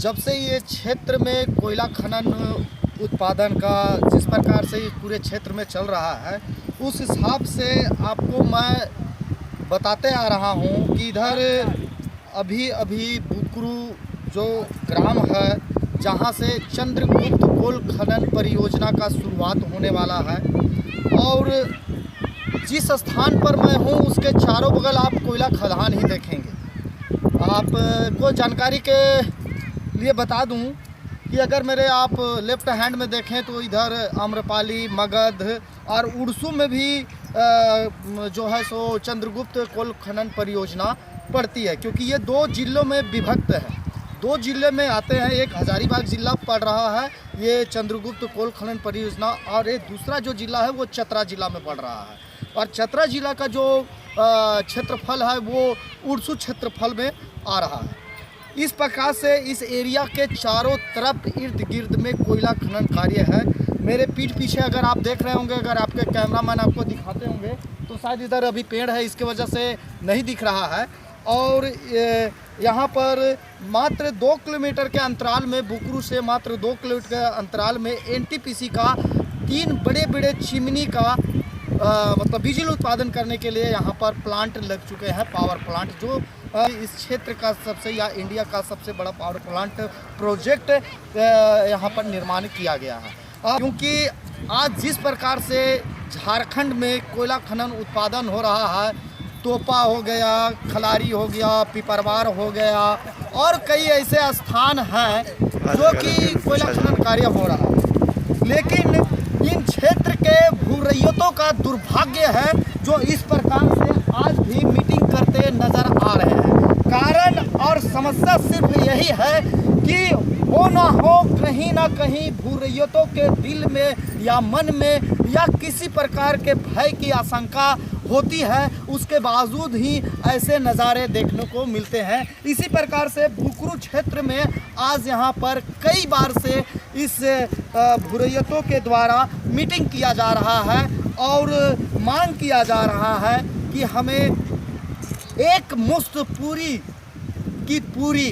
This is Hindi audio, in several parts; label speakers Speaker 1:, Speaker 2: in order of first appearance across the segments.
Speaker 1: जब से ये क्षेत्र में कोयला खनन उत्पादन का जिस प्रकार से पूरे क्षेत्र में चल रहा है, उस हिसाब से आपको मैं बताते आ रहा हूँ कि इधर अभी अभी बुकरू जो ग्राम है, जहाँ से चंद्रगुप्त कोल खनन परियोजना का शुरुआत होने वाला है, और जिस स्थान पर मैं हूँ उसके चारों बगल आप कोयला खदान ही देखेंगे। आपको जानकारी के लिए बता दूं कि अगर मेरे आप लेफ्ट हैंड में देखें तो इधर आम्रपाली, मगध और उड़सू में भी जो है सो चंद्रगुप्त कोल खनन परियोजना पड़ती है, क्योंकि ये दो जिलों में विभक्त है। दो जिले में आते हैं, एक हजारीबाग जिला पड़ रहा है ये चंद्रगुप्त कोल खनन परियोजना, और एक दूसरा जो जिला है वो चतरा जिला में पड़ रहा है। और चतरा जिला का जो क्षेत्रफल है वो उड़सू क्षेत्रफल में आ रहा है। इस प्रकार से इस एरिया के चारों तरफ इर्द गिर्द में कोयला खनन कार्य है। मेरे पीठ पीछे अगर आप देख रहे होंगे, अगर आपके कैमरामैन आपको दिखाते होंगे तो शायद इधर अभी पेड़ है, इसके वजह से नहीं दिख रहा है। और यहाँ पर मात्र 2 किलोमीटर के अंतराल में, बुकरू से मात्र 2 किलोमीटर के अंतराल में एनटीपीसी का 3 बड़े बड़े चिमनी का मतलब बिजली उत्पादन करने के लिए यहाँ पर प्लांट लग चुके हैं। पावर प्लांट जो इस क्षेत्र का सबसे या इंडिया का सबसे बड़ा पावर प्लांट प्रोजेक्ट यहाँ पर निर्माण किया गया है। क्योंकि आज जिस प्रकार से झारखंड में कोयला खनन उत्पादन हो रहा है, तोपा हो गया, खलारी हो गया, पिपरवार हो गया, और कई ऐसे स्थान हैं जो कि कोयला खनन कार्य हो रहा है, लेकिन इन क्षेत्र के भूरैयतों का दुर्भाग्य है जो इस प्रकार से आज भी मीटिंग करते नजर आ रहे हैं। कारण और समस्या सिर्फ यही है कि हो ना हो कहीं ना कहीं भूरैयतों के दिल में या मन में या किसी प्रकार के भय की आशंका होती है, उसके बावजूद ही ऐसे नज़ारे देखने को मिलते हैं। इसी प्रकार से बुकरू क्षेत्र में आज यहाँ पर कई बार से इस भूरैयतों के द्वारा मीटिंग किया जा रहा है और मांग किया जा रहा है कि हमें एक मुश्त पूरी की पूरी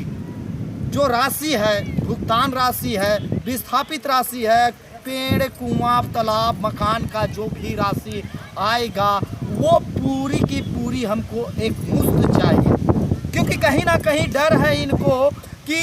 Speaker 1: जो राशि है, भुगतान राशि है, विस्थापित राशि है, पेड़, कुआं, तालाब, मकान का जो भी राशि आएगा वो पूरी की पूरी हमको एक मुश्त चाहिए। क्योंकि कहीं ना कहीं डर है इनको कि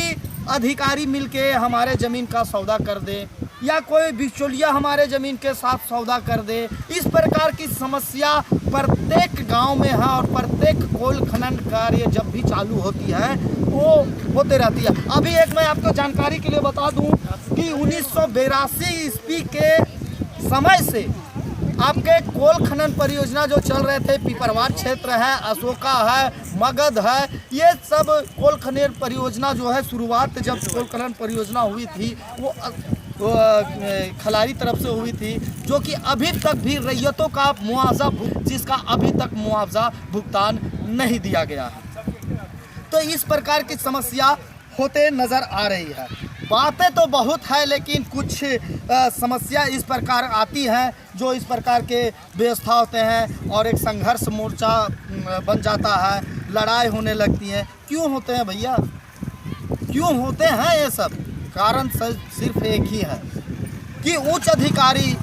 Speaker 1: अधिकारी मिलके हमारे ज़मीन का सौदा कर दे या कोई बिचौलिया हमारे ज़मीन के साथ सौदा कर दे। इस प्रकार की समस्या प्रत्येक गांव में है, और प्रत्येक कोल खनन कार्य जब भी चालू होती है वो होते रहती है। अभी एक मैं आपको जानकारी के लिए बता दूं कि 1982 ईस्वी के समय से आपके कोल खनन परियोजना जो चल रहे थे, पिपरवार क्षेत्र है, अशोका है, मगध है, ये सब कोल खनन परियोजना जो है, शुरुआत जब कोल खनन परियोजना हुई थी वो खलारी तरफ से हुई थी, जो कि अभी तक भी रैयतों का मुआवजा जिसका अभी तक मुआवजा भुगतान नहीं दिया गया है। तो इस प्रकार की समस्या होते नज़र आ रही है। बातें तो बहुत है, लेकिन कुछ समस्या इस प्रकार आती हैं जो इस प्रकार के व्यवस्था होते हैं और एक संघर्ष मोर्चा बन जाता है, लड़ाई होने लगती है। क्यों होते हैं भैया, क्यों होते हैं ये सब? कारण सिर्फ एक ही है कि उच्च अधिकारी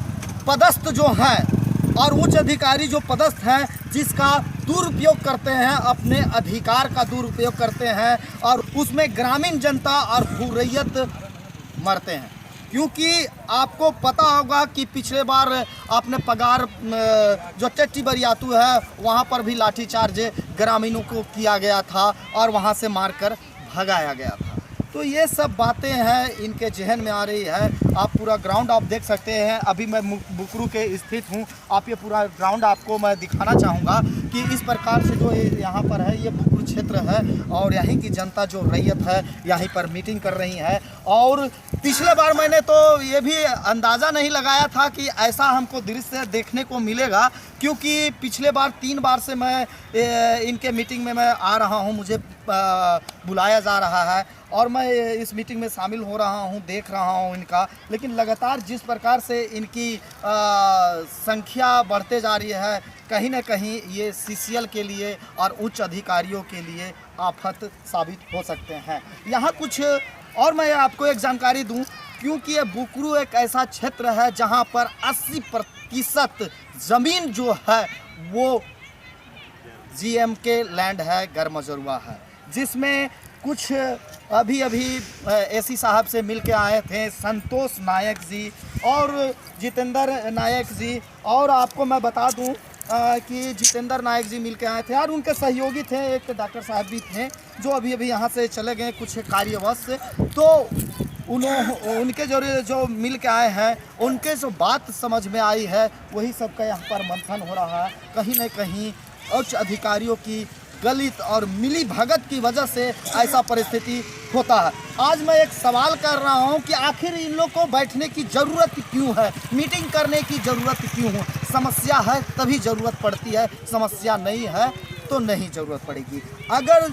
Speaker 1: पदस्थ जो हैं, और उच्च अधिकारी जो पदस्थ हैं जिसका दुरुपयोग करते हैं, अपने अधिकार का दुरुपयोग करते हैं, और उसमें ग्रामीण जनता और भूरैयत मरते हैं। क्योंकि आपको पता होगा कि पिछले बार आपने पगार जो टेट्टी बरियातू है वहाँ पर भी लाठीचार्ज ग्रामीणों को किया गया था और वहाँ से मारकर भगाया गया था। तो ये सब बातें हैं इनके जहन में आ रही है। आप पूरा ग्राउंड आप देख सकते हैं। अभी मैं बुकरू के स्थित हूँ, आप ये पूरा ग्राउंड आपको मैं दिखाना चाहूँगा कि इस प्रकार से जो यहाँ पर है ये बुकरू क्षेत्र है, और यहीं की जनता जो रैयत है यहीं पर मीटिंग कर रही है। और पिछले बार मैंने तो ये भी अंदाज़ा नहीं लगाया था कि ऐसा हमको दृश्य देखने को मिलेगा, क्योंकि पिछले बार 3 बार से मैं इनके मीटिंग में मैं आ रहा हूँ, मुझे बुलाया जा रहा है और मैं इस मीटिंग में शामिल हो रहा हूं, देख रहा हूं इनका। लेकिन लगातार जिस प्रकार से इनकी संख्या बढ़ते जा रही है, कहीं ना कहीं ये सीसीएल के लिए और उच्च अधिकारियों के लिए आफत साबित हो सकते हैं। यहाँ कुछ और मैं आपको एक जानकारी दूं, क्योंकि ये बुकरू एक ऐसा क्षेत्र है जहां पर 80% ज़मीन जो है वो जीएम के लैंड है, गरमजरुआ है, जिसमें कुछ अभी एसी साहब से मिल के आए थे संतोष नायक जी और जितेंद्र नायक जी। और आपको मैं बता दूं कि जितेंद्र नायक जी मिल के आए थे और उनके सहयोगी थे, एक डॉक्टर साहब भी थे जो अभी यहाँ से चले गए कुछ कार्यवश से। तो उनके जो मिल के आए हैं, उनके जो बात समझ में आई है वही सबका यहाँ पर मंथन हो रहा है। कहीं न कहीं उच्च अधिकारियों की गलत और मिली भगत की वजह से ऐसा परिस्थिति होता है। आज मैं एक सवाल कर रहा हूं कि आखिर इन लोग को बैठने की ज़रूरत क्यों है, मीटिंग करने की ज़रूरत क्यों है? समस्या है तभी ज़रूरत पड़ती है, समस्या नहीं है तो नहीं ज़रूरत पड़ेगी। अगर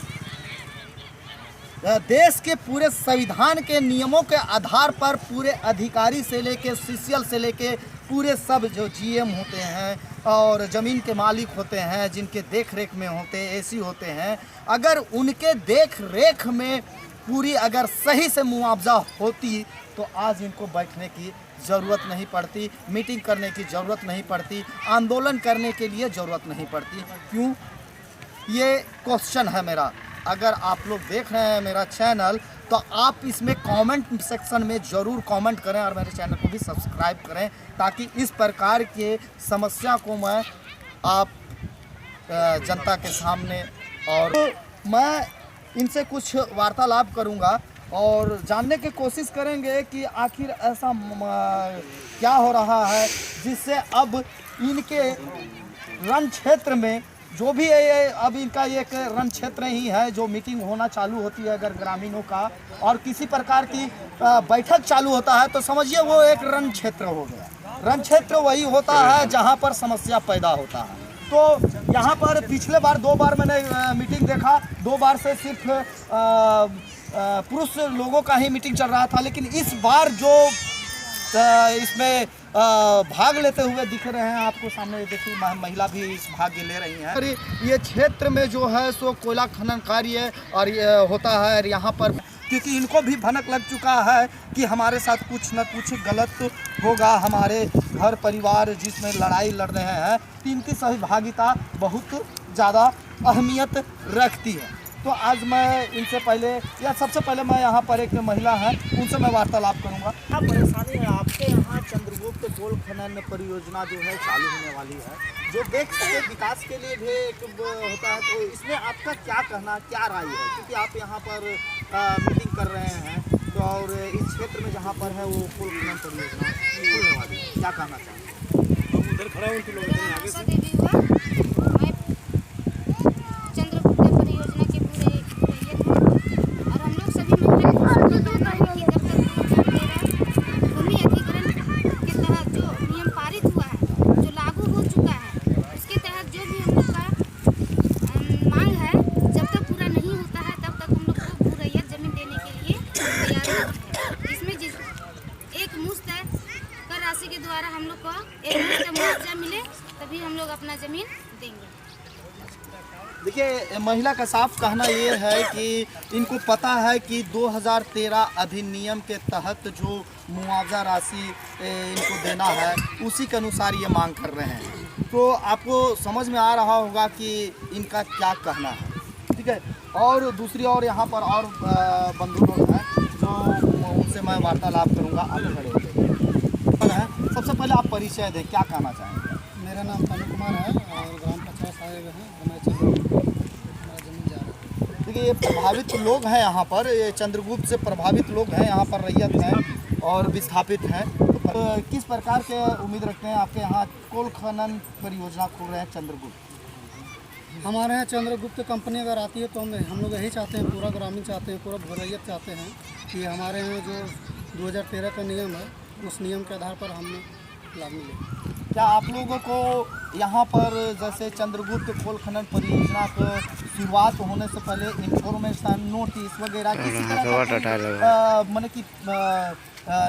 Speaker 1: देश के पूरे संविधान के नियमों के आधार पर पूरे अधिकारी से लेके सीसीएल से लेके पूरे सब जो जीएम होते हैं और ज़मीन के मालिक होते हैं, जिनके देख रेख में होते एसी होते हैं, अगर उनके देख रेख में पूरी अगर सही से मुआवजा होती तो आज इनको बैठने की ज़रूरत नहीं पड़ती, मीटिंग करने की ज़रूरत नहीं पड़ती, आंदोलन करने के लिए ज़रूरत नहीं पड़ती। क्यों? ये क्वेश्चन है मेरा। अगर आप लोग देख रहे हैं मेरा चैनल तो आप इसमें कमेंट सेक्शन में ज़रूर कमेंट करें और मेरे चैनल को भी सब्सक्राइब करें, ताकि इस प्रकार के समस्या को मैं आप जनता के सामने और मैं इनसे कुछ वार्तालाप करूंगा और जानने की कोशिश करेंगे कि आखिर ऐसा क्या हो रहा है जिससे अब इनके रण क्षेत्र में जो भी है, अब इनका एक रण क्षेत्र ही है जो मीटिंग होना चालू होती है अगर ग्रामीणों का और किसी प्रकार की बैठक चालू होता है तो समझिए वो एक रण क्षेत्र हो गया। रण क्षेत्र वही होता है जहां पर समस्या पैदा होता है। तो यहाँ पर पिछले बार 2 बार मैंने मीटिंग देखा, 2 बार से सिर्फ पुरुष लोगों का ही मीटिंग चल रहा था, लेकिन इस बार जो इसमें भाग लेते हुए दिख रहे हैं आपको सामने, देखिए महिला भी इस भाग ले रही हैं। और ये क्षेत्र में जो है सो कोयला खनन कार्य और ये होता है और यहाँ पर क्योंकि इनको भी भनक लग चुका है कि हमारे साथ कुछ न कुछ गलत होगा, हमारे घर परिवार जिसमें लड़ाई लड़ रहे हैं, इनकी सहभागिता बहुत ज़्यादा अहमियत रखती है। तो आज मैं इनसे पहले या सबसे पहले मैं यहाँ पर एक महिला है उनसे मैं वार्तालाप करूँगा। क्या परेशानी है आपके यहाँ? चंद्रगुप्त कोल खनन परियोजना जो है चालू होने वाली है, जो देश के विकास के लिए भी एक होता है, तो इसमें आपका क्या कहना, क्या राय है? क्योंकि आप यहाँ पर मीटिंग कर रहे हैं तो और इस क्षेत्र में जहाँ पर है वो कोल खनन परियोजना होने वाली है, क्या कहना चाहेंगे? उधर खड़ा हूँ उनके लोग आगे से।
Speaker 2: के द्वारा हम लोग को एक मुआवजा मिले तभी हम लोग अपना ज़मीन देंगे।
Speaker 1: देखिए, महिला का साफ कहना ये है कि इनको पता है कि 2013 अधिनियम के तहत जो मुआवजा राशि इनको देना है उसी के अनुसार ये मांग कर रहे हैं। तो आपको समझ में आ रहा होगा कि इनका क्या कहना है, ठीक है। और दूसरी ओर यहाँ पर और बंधु लोग हैं जो उनसे मैं वार्तालाप करूँगा। आप खड़े होकर सबसे पहले आप परिचय दें, क्या कहना चाहेंगे?
Speaker 3: मेरा नाम पवन कुमार है और ग्राम पंचायत आए हुए हैं, हमारा जमीन जा रहा है।
Speaker 1: देखिए, ये प्रभावित लोग हैं यहाँ पर, ये चंद्रगुप्त से प्रभावित लोग हैं, यहाँ पर रैयत हैं और विस्थापित हैं। तो किस प्रकार के उम्मीद रखते हैं आपके यहाँ कोल खनन परियोजना खोल रहे हैं चंद्रगुप्त?
Speaker 3: हमारे यहाँ चंद्रगुप्त कंपनी अगर आती है तो हम लोग यही चाहते हैं, पूरा ग्रामीण चाहते हैं, पूरा भूरैयत चाहते हैं कि हमारे यहाँ जो 2013 का नियम है उस नियम के आधार पर हमें लाभ मिले।
Speaker 1: क्या आप लोगों को यहाँ पर जैसे चंद्रगुप्त कोल खनन परियोजना को शुरुआत होने से पहले इंफॉर्मेशन नोटिस वगैरह किसी तरह का मैंने कि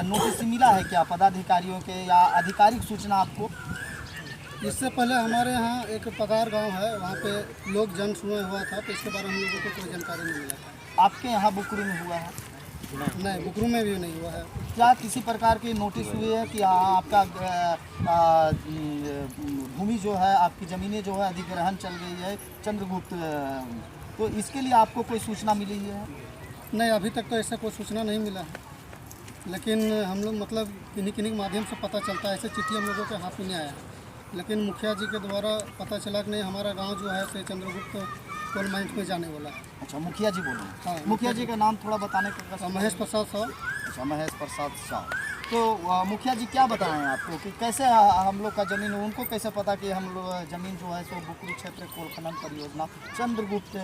Speaker 1: नोटिस मिला है क्या पदाधिकारियों के या आधिकारिक सूचना आपको?
Speaker 3: इससे पहले हमारे यहाँ एक पगार गांव है, वहाँ पे लोग जन सुनवाई हुआ था, तो इसके बारे में हम लोगों को कोई जानकारी नहीं मिला था।
Speaker 1: आपके यहाँ बुकरू में हुआ है?
Speaker 3: नहीं, बुकरू में भी नहीं हुआ है।
Speaker 1: क्या किसी प्रकार की नोटिस हुई है कि आपका भूमि जो है, आपकी ज़मीनें जो है अधिग्रहण चल गई है चंद्रगुप्त, तो इसके लिए आपको कोई सूचना मिली है?
Speaker 3: नहीं, अभी तक तो ऐसा कोई सूचना नहीं मिला है, लेकिन हम लोग मतलब किन्हीं किन्हीं के माध्यम से पता चलता है। ऐसे चिट्ठी हम लोगों के हाथ में नहीं आया है, लेकिन मुखिया जी के द्वारा पता चला कि नहीं हमारा गांव जो है से चंद्रगुप्त कोल माइंस में जाने वाला है।
Speaker 1: अच्छा, मुखिया जी बोले?
Speaker 3: हाँ,
Speaker 1: मुखिया जी का नाम थोड़ा बताने का?
Speaker 3: महेश प्रसाद साहब।
Speaker 1: अच्छा, महेश प्रसाद साहब। तो मुखिया जी क्या बताएं आपको कि कैसे हम लोग का ज़मीन, उनको कैसे पता कि हम लोग ज़मीन जो है सो बुकरू क्षेत्र कोल खनन परियोजना चंद्रगुप्त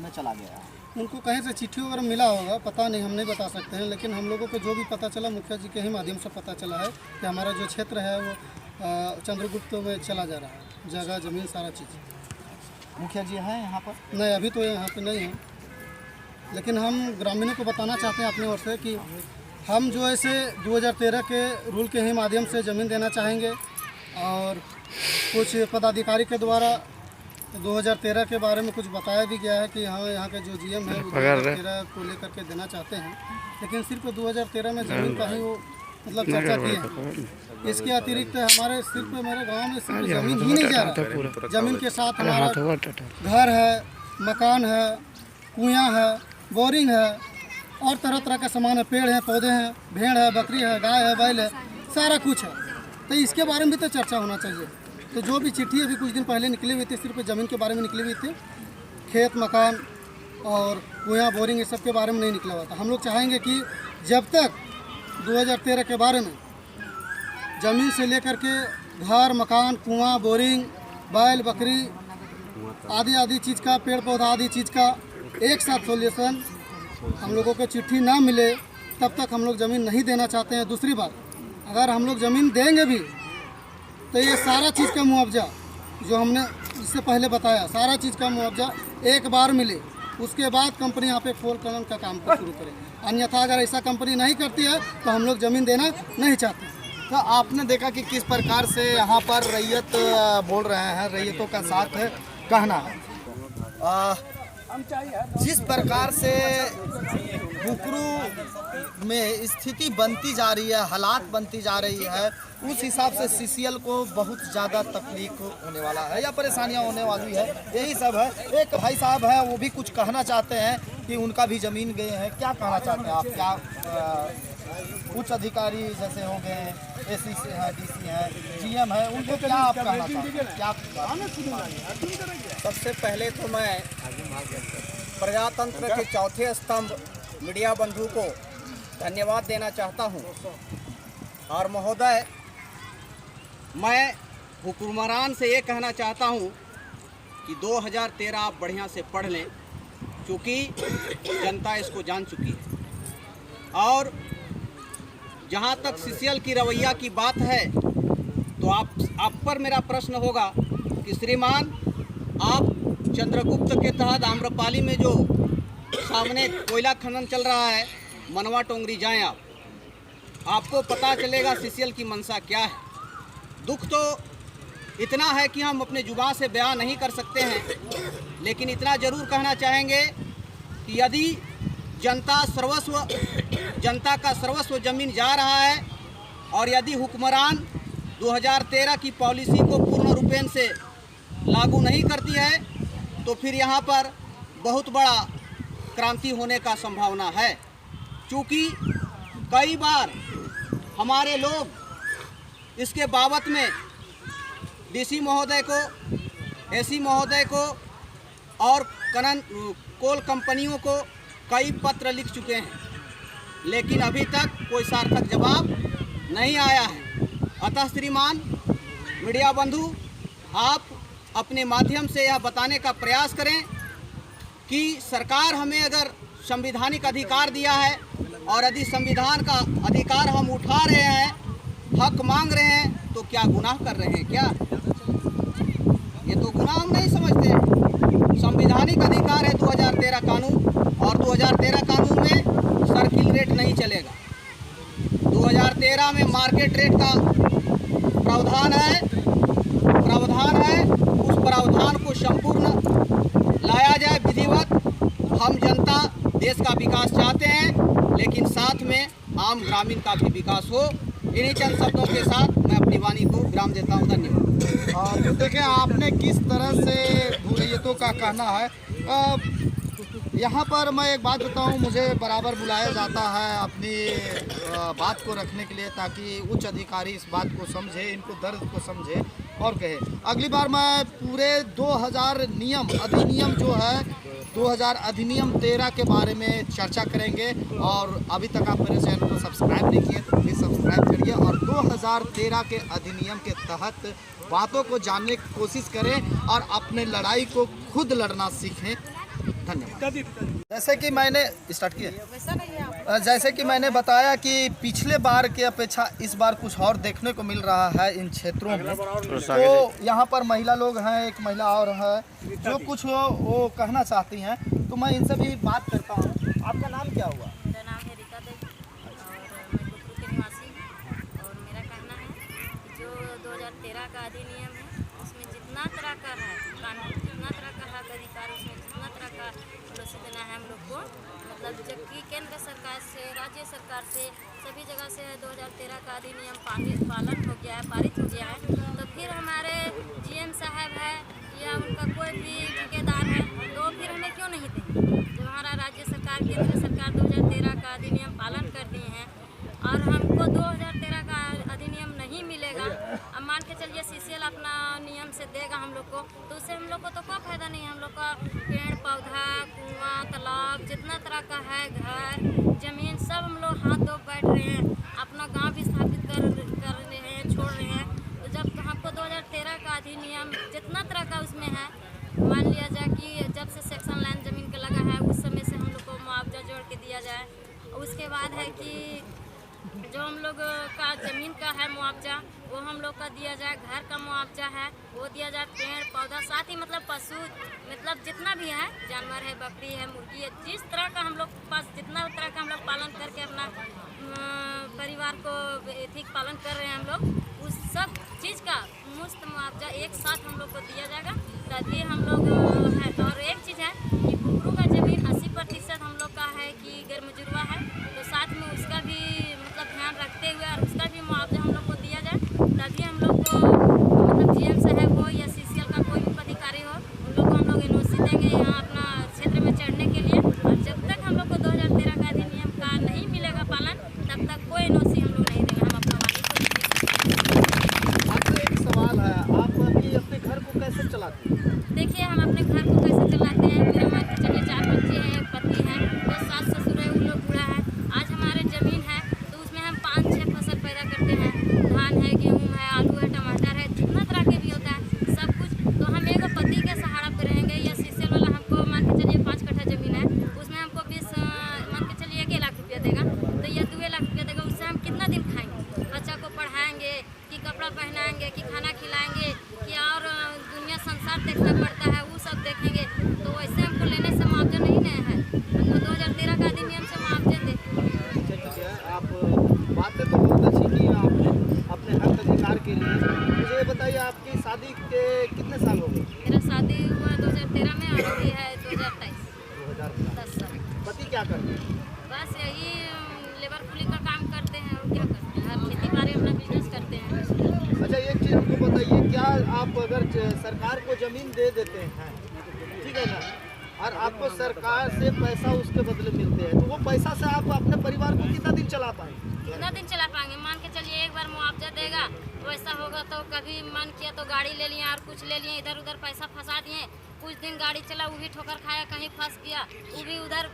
Speaker 1: में चला गया है?
Speaker 3: उनको कहीं से चिट्ठी वगैरह मिला होगा, पता नहीं, हम नहीं बता सकते हैं, लेकिन हम लोगों को जो भी पता चला मुखिया जी के ही माध्यम से पता चला है कि हमारा जो क्षेत्र है वो चंद्रगुप्त में चला जा रहा है, जगह ज़मीन सारा चीज़।
Speaker 1: मुखिया जी हैं यहाँ पर?
Speaker 3: नहीं, अभी तो यहाँ पे नहीं है, लेकिन हम ग्रामीणों को बताना चाहते हैं अपनी ओर से कि हम जो ऐसे 2013 के रूल के ही माध्यम से ज़मीन देना चाहेंगे, और कुछ पदाधिकारी के द्वारा 2013 के बारे में कुछ बताया भी गया है कि हाँ यहाँ के जो जीएम है वो 2013 को लेकर के देना चाहते हैं, लेकिन सिर्फ 2013 में ज़मीन का ही वो मतलब चर्चा की है। इसके अतिरिक्त हमारे सिर्फ मेरे गांव में सिर्फ ज़मीन ही नहीं जा रहा, ज़मीन के साथ हमारा घर है, मकान है, कुआं है, बोरिंग है और तरह तरह का सामान है, पेड़ हैं, पौधे हैं, भेड़ है, बकरी है, गाय है, बैल है, सारा कुछ है। तो इसके बारे में भी तो चर्चा होना चाहिए। तो जो भी चिट्ठी अभी कुछ दिन पहले निकली हुई थी सिर्फ ज़मीन के बारे में निकली हुई थी, खेत मकान और कुआं बोरिंग ये सब के बारे में नहीं निकला हुआ था। हम लोग चाहेंगे कि जब तक 2013 के बारे में ज़मीन से लेकर के घर मकान कुआं बोरिंग बैल बकरी आदि आदि चीज़ का, पेड़ पौधा आदि चीज़ का एक साथ सोल्यूशन हम लोगों को चिट्ठी ना मिले तब तक हम लोग ज़मीन नहीं देना चाहते हैं। दूसरी बात, अगर हम लोग ज़मीन देंगे भी तो ये सारा चीज़ का मुआवजा जो हमने इससे पहले बताया, सारा चीज़ का मुआवजा एक बार मिले, उसके बाद कंपनी यहाँ पे कोल खनन का काम शुरू करे। अन्यथा अगर ऐसा कंपनी नहीं करती है तो हम लोग ज़मीन देना नहीं चाहते।
Speaker 1: तो आपने देखा कि किस प्रकार से यहाँ पर रैयत बोल रहे हैं, रैयतों का साथ कहना है। जिस प्रकार से बुकरू में स्थिति बनती जा रही है, हालात बनती जा रही है, उस हिसाब से सीसीएल को बहुत ज़्यादा तकलीफ होने वाला है या परेशानियां होने वाली है, यही सब है। एक भाई साहब हैं, वो भी कुछ कहना चाहते हैं कि उनका भी ज़मीन गए हैं। क्या कहना चाहते हैं आप? क्या उच्च अधिकारी जैसे हो गए, एसीसी हैं, डीसी हैं, जीएम है, उनको क्या आप कहना चाहते हैं? क्या
Speaker 4: सबसे पहले तो मैं प्रजातंत्र के चौथे स्तंभ मीडिया बंधु को धन्यवाद देना चाहता हूं। और महोदय, मैं हुक्मरान से ये कहना चाहता हूं कि 2013 आप बढ़िया से पढ़ लें, क्योंकि जनता इसको जान चुकी है। और जहां तक सीसीएल की रवैया की बात है तो आप पर मेरा प्रश्न होगा कि श्रीमान, आप चंद्रगुप्त के तहत आम्रपाली में जो सामने कोयला खनन चल रहा है, मनवा टोंगरी जाएं आपको पता चलेगा सीसीएल की मंशा क्या है। दुख तो इतना है कि हम अपने जुबान से बयान नहीं कर सकते हैं, लेकिन इतना ज़रूर कहना चाहेंगे कि यदि जनता का सर्वस्व ज़मीन जा रहा है और यदि हुक्मरान 2013 की पॉलिसी को पूर्ण रूपेण से लागू नहीं करती है तो फिर यहाँ पर बहुत बड़ा क्रांति होने का संभावना है। क्योंकि कई बार हमारे लोग इसके बाबत में डीसी महोदय को, एसी महोदय को और कोल कंपनियों को कई पत्र लिख चुके हैं, लेकिन अभी तक कोई सार्थक जवाब नहीं आया है। अतः श्रीमान मीडिया बंधु, आप अपने माध्यम से यह बताने का प्रयास करें कि सरकार हमें अगर संवैधानिक अधिकार दिया है और यदि संविधान का अधिकार हम उठा रहे हैं, हक मांग रहे हैं, तो क्या गुनाह कर रहे हैं? क्या ये तो गुनाह हम नहीं समझते। संवैधानिक अधिकार है 2013 कानून, और 2013 कानून में सर्किल रेट नहीं चलेगा। 2013 में मार्केट रेट का प्रावधान है। उस प्रावधान को संपूर्ण लाया जाए विधिवत। हम जनता देश का विकास चाहते हैं, लेकिन साथ में आम ग्रामीण का भी विकास हो। इन्हीं चंद शब्दों के साथ मैं अपनी वाणी को विराम देता हूँ। धन्यवाद।
Speaker 1: तो देखिए आपने किस तरह से भूरैयतों का कहना है। यहाँ पर मैं एक बात बताऊँ, मुझे बराबर बुलाया जाता है अपनी बात को रखने के लिए, ताकि उच्च अधिकारी इस बात को समझे, इनको दर्द को समझे और कहे। अगली बार मैं पूरे 2000 अधिनियम जो है 2000 अधिनियम 13 के बारे में चर्चा करेंगे। और अभी तक आप मेरे चैनल को सब्सक्राइब नहीं किए तो प्लीज़ सब्सक्राइब करिए और 2013 के अधिनियम के तहत बातों को जानने की कोशिश करें और अपने लड़ाई को खुद लड़ना सीखें। धन्यवाद। जैसे कि मैंने स्टार्ट किया, जैसे कि मैंने बताया कि पिछले बार की अपेक्षा इस बार कुछ और देखने को मिल रहा है इन क्षेत्रों में। तो यहाँ पर महिला लोग हैं, एक महिला और है जो कुछ वो कहना चाहती हैं, तो मैं इनसे भी बात करता हूँ। आपका नाम क्या हुआ?
Speaker 2: मेरा नाम है रीता देवी और मैं गुपरू के निवासी हूँ। और मेरा कहना है कि जो 2013 का अधिनियम है उसमें जितना तरह का है कानून, जितना तरह का हक अधिकार, उसमें जितना तरह का उल्लसी देना है हम लोग को, मतलब जबकि केंद्र सरकार से, राज्य सरकार से, सभी जगह से 2013 का अधिनियम पालन हो गया है, पारित हो गया है। तो फिर हमारे GM साहब है या उनका कोई भी ठेकेदार है तो फिर हमें क्यों नहीं देंगे? जब हमारा राज्य सरकार, केंद्र सरकार 2013 का अधिनियम पालन कर दिए हैं और हमको 2013 का अधिनियम नहीं मिलेगा, अब मान के चलिए CCL अपना नियम से देगा हम लोग को, तो उससे हम लोग को तो कोई फायदा नहीं है। हम लोग का पेड़ पौधा, कुआं, तालाब, जितना तरह का है, घर जमीन, सब हम लोग हाथ धो बैठ रहे हैं, अपना गांव भी स्थापित कर रहे हैं, छोड़ रहे हैं। तो जब हमको 2013 का अधिनियम जितना तरह का उसमें है, मान लिया जाए कि जब से सेक्शन लाइन ज़मीन का लगा है उस समय से हम लोग को मुआवजा जोड़ के दिया जाए। उसके बाद है कि जो हम लोग का ज़मीन का है मुआवजा वो हम लोग का दिया जाए, घर का मुआवजा है वो दिया जाए, पेड़ पौधा, साथ ही मतलब पशु, मतलब जितना भी है, जानवर है, बकरी है, मुर्गी है, जिस तरह का हम लोग पास जितना तरह का हम लोग पालन करके अपना परिवार को ठीक पालन कर रहे हैं हम लोग, उस सब चीज़ का मुफ्त मुआवजा एक साथ हम लोग को दिया जाएगा, तभी हम लोग है। और एक चीज़ है कि गुपरू का ज़मीन 80% हम लोग का है कि गैर मजुरवा है, तो साथ में उसका भी मतलब ध्यान रखते हुए और उसका भी मुआवजा हम लोग को दिया जाए, तभी हम लोग को मतलब GM साहब हो या CCL का कोई भी अधिकारी हो, उन लोग को हम लोग NOC देंगे यहाँ अपना क्षेत्र में चढ़ने के लिए। और जब तक हम लोग को 2013 का अधिनियम का नहीं मिलेगा पालन, तब तक कोई NOC हम लोग नहीं देंगे। हम अपना वाणी को
Speaker 1: आपसे एक सवाल है, आप अभी अपने घर को कैसे चलाते हैं?
Speaker 2: देखिए, हम अपने घर को कैसे चलाते हैं, मेरा मान के चलिए 4 बच्चे हैं, एक पति है, 10 सास ससुर है, उन लोग बूढ़ा है। आज हमारे ज़मीन है तो उसमें हम 5-6 फसल पैदा करते हैं, धान है, गेहूँ है, आलू है, टमाटर है, जितना तरह के भी होता है सब कुछ। तो हम एक पति के सहारा पर रहेंगे या CCL वाला हमको मान के चलिए 5 कट्ठा ज़मीन है, उसमें हमको 20 मान के चलिए 1 लाख रुपया देगा, तो यह 2 लाख रुपया देगा, उससे हम कितना दिन खाएंगे? बच्चा को पढ़ाएंगे कि कपड़ा पहनाएंगे कि खाना खिलाएंगे कि और दुनिया संसार देखना पड़ता है, वो सब देखेंगे। तो वैसे हमको लेने से मुआवजा नहीं ना है, हमको 2013 का अधिनियम से मुआवजा दे।
Speaker 1: ठीक है, आप बातें तो बहुत अच्छी की आपने अपने हक अधिकार के लिए। मुझे ये बताइए, आपकी शादी के कितने साल हो गए?
Speaker 2: मेरा शादी हुआ 2013 में और अभी है 2023, 10 साल।
Speaker 1: पति क्या करते हैं?
Speaker 2: बस यही लेबर कुली का काम करते हैं और क्या करते हैं, हर खेती बाड़ी अपना बिजनेस करते हैं।
Speaker 1: अच्छा, एक चीज़ हमको बताइए, क्या आप अगर सरकार को ज़मीन दे देते हैं, ठीक है ना, और आपको सरकार से पैसा उसके बदले मिलते हैं, तो वो पैसा से आप अपने परिवार को कितना दिन चला पाएंगे?
Speaker 2: कितना दिन चला पाएंगे? मान के चलिए एक बार मुआवजा देगा, वैसा होगा तो कभी मन किया तो गाड़ी ले लिए और कुछ ले लिए, इधर उधर पैसा फंसा दिए, कुछ दिन गाड़ी चला वो भी ठोकर खाया, कहीं फंस गया, वो भी उधर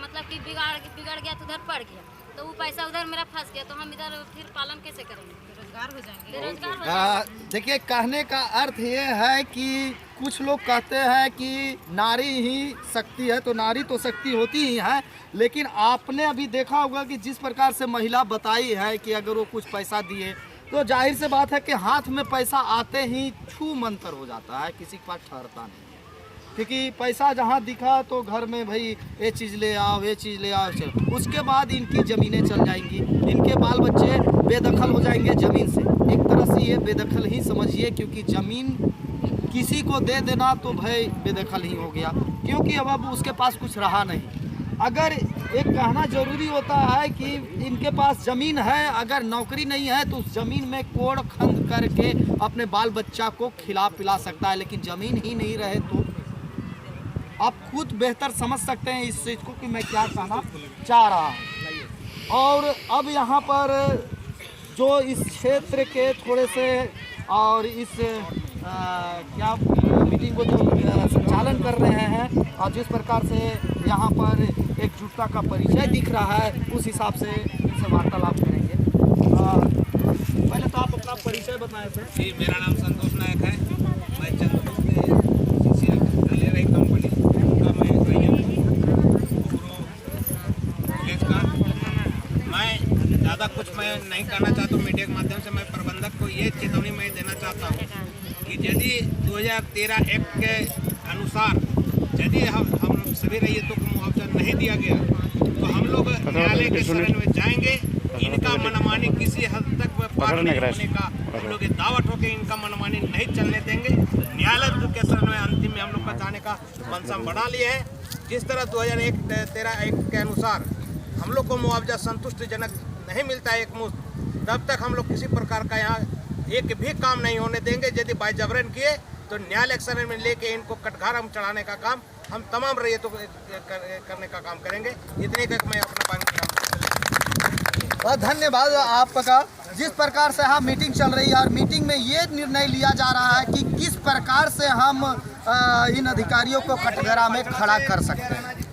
Speaker 2: मतलब कि बिगड़ गया तो उधर पड़ गया, तो वो पैसा उधर मेरा फंस गया, तो हम इधर फिर पालन कैसे करेंगे? बेरोजगार हो जाएंगे। बेरोजगार हो जाएंगे।
Speaker 1: देखिए, कहने का अर्थ ये है कि कुछ लोग कहते हैं कि नारी ही शक्ति है, तो नारी तो शक्ति होती ही है, लेकिन आपने अभी देखा होगा कि जिस प्रकार से महिला बताई है कि अगर वो कुछ पैसा दिए तो जाहिर से बात है कि हाथ में पैसा आते ही छू मंतर हो जाता है, किसी के पास ठहरता नहीं है, क्योंकि पैसा जहाँ दिखा तो घर में भाई ये चीज़ ले आओ, ये चीज़ ले आओ, चलो। उसके बाद इनकी ज़मीनें चल जाएंगी, इनके बाल बच्चे बेदखल हो जाएंगे ज़मीन से। एक तरह से ये बेदखल ही समझिए, क्योंकि ज़मीन किसी को दे देना तो भाई बेदखल ही हो गया, क्योंकि अब उसके पास कुछ रहा नहीं। अगर एक कहना जरूरी होता है कि इनके पास ज़मीन है, अगर नौकरी नहीं है तो उस ज़मीन में कोड़ खंद करके अपने बाल बच्चा को खिला पिला सकता है, लेकिन ज़मीन ही नहीं रहे तो आप खुद बेहतर समझ सकते हैं इस चीज़ को कि मैं क्या कहना चाह रहा हूँ। और अब यहाँ पर जो इस क्षेत्र के थोड़े से और इस क्या मीटिंग को जो संचालन कर रहे हैं और जिस प्रकार से यहाँ पर एकजुटता का परिचय दिख रहा है, उस हिसाब से इनसे वार्तालाप करेंगे। पहले तो आप अपना परिचय बताएं सर।
Speaker 5: जी, मेरा नाम संतोष नायक है। मैं चंद्रपुर से ले रही कंपनी का मैं विलेज का। मैं ज़्यादा कुछ मैं नहीं कहना चाहता हूँ। मीडिया के माध्यम से मैं प्रबंधक को ये चेतावनी मैं देना चाहता हूँ कि यदि 2013 एक्ट के अनुसार यदि हम सभी रैयतों को मुआवजा नहीं दिया गया तो हम लोग न्यायालय के शरण में जाएंगे। इनका मनमानी किसी हद तक पार नहीं होने का हम लोग दावा ठोके, इनका मनमानी नहीं चलने देंगे। न्यायालय के शरण में अंतिम में हम लोग का जाने का मंशा बढ़ा लिया है। जिस तरह 2013 एक्ट के अनुसार हम लोग को मुआवजा संतुष्टिजनक नहीं मिलता है एकमुश्त, तब तक हम लोग किसी प्रकार का यहाँ एक भी काम नहीं होने देंगे। यदि बाइजबरन किए तो न्यायालय शरण में लेके इनको कटघारा में चढ़ाने का काम हम तमाम रैयतों को करने का काम करेंगे। इतने तक मैं अपना
Speaker 1: बहुत धन्यवाद आपका। जिस प्रकार से यहाँ मीटिंग चल रही है और मीटिंग में ये निर्णय लिया जा रहा है कि किस प्रकार से हम इन अधिकारियों को कटघरा में खड़ा कर सकते हैं।